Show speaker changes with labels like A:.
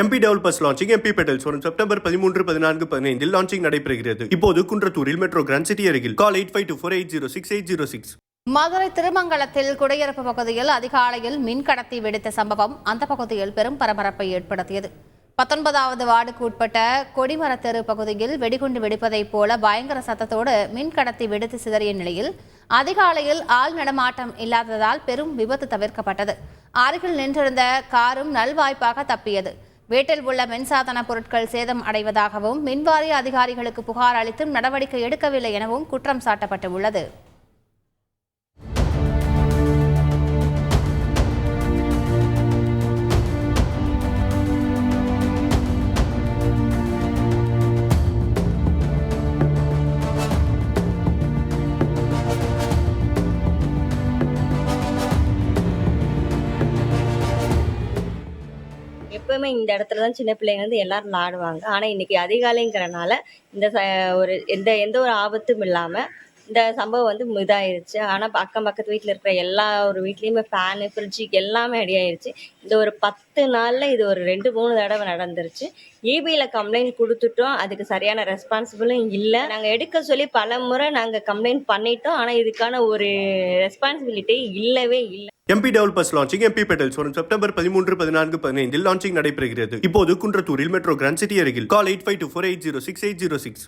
A: MP Developers launching MP Petals வரும் September 13, 14, 15 launching நடைபெறுகிறது. இப்போது குன்றத்தூரில் மெட்ரோ கிராண்ட் சிட்டி அருகில். கால் 8524806806.
B: மதுரை திருமங்கலத்தில் குடியிருப்பு பகுதியில் அதிகாலையில் மின்கடத்தி வெடித்த சம்பவம் அந்த பகுதியில் பெரும் பரபரப்பை ஏற்படுத்தியது. 19வது வார்டுக்கு உட்பட்ட கொடிமரத்தெரு பகுதியில் வெடிகுண்டு வெடிப்பதைப் போல பயங்கர சத்தத்தோடு மின்கடத்தி வெடித்து சிதறிய நிலையில் அதிகாலையில் ஆள் நடமாட்டம் இல்லாததால் பெரும் விபத்து தவிர்க்கப்பட்டது. அருகில் நின்றிருந்த காரும் நல்வாய்ப்பாக தப்பியது. வீட்டில் உள்ள மின்சாதன பொருட்கள் சேதம் அடைவதாகவும் மின்வாரிய அதிகாரிகளுக்கு புகார் அளித்தும் நடவடிக்கை எடுக்கவில்லை எனவும் குற்றம் சாட்டப்பட்டு உள்ளது.
C: எப்பவுமே இந்த இடத்துல தான் சின்ன பிள்ளைங்க வந்து எல்லாரும் விளாடுவாங்க. ஆனால் இன்னைக்கு அதிகாலைங்கிறனால இந்த ஒரு எந்த ஒரு ஆபத்தும் இல்லாமல் இந்த சம்பவம் வந்து இதாயிருச்சு. ஆனால் அக்கம் பக்கத்து வீட்டில் இருக்கிற ஒரு வீட்லேயுமே ஃபேனு ஃப்ரிட்ஜு எல்லாமே ரெடி ஆயிடுச்சு. இந்த ஒரு 10 நாளில் இது ஒரு 2-3 தடவை நடந்துருச்சு. இபியில் கம்ப்ளைண்ட் கொடுத்துட்டோம், அதுக்கு சரியான ரெஸ்பான்சிபிளும் இல்லை. நாங்கள் எடுக்க சொல்லி பல முறை நாங்கள் கம்ப்ளைண்ட் பண்ணிட்டோம், ஆனால் இதுக்கான ஒரு ரெஸ்பான்சிபிலிட்டி இல்லவே இல்லை.
A: MP Developers launching MP Petals வரும் செப்டம்பர் 13, 14, 15 லான்ச்சிங் நடைபெறுகிறது. இப்போது குன்றத்தூரில் மெட்ரோ கிராண்ட் சிட்டி அருகில். கால் 8524806806.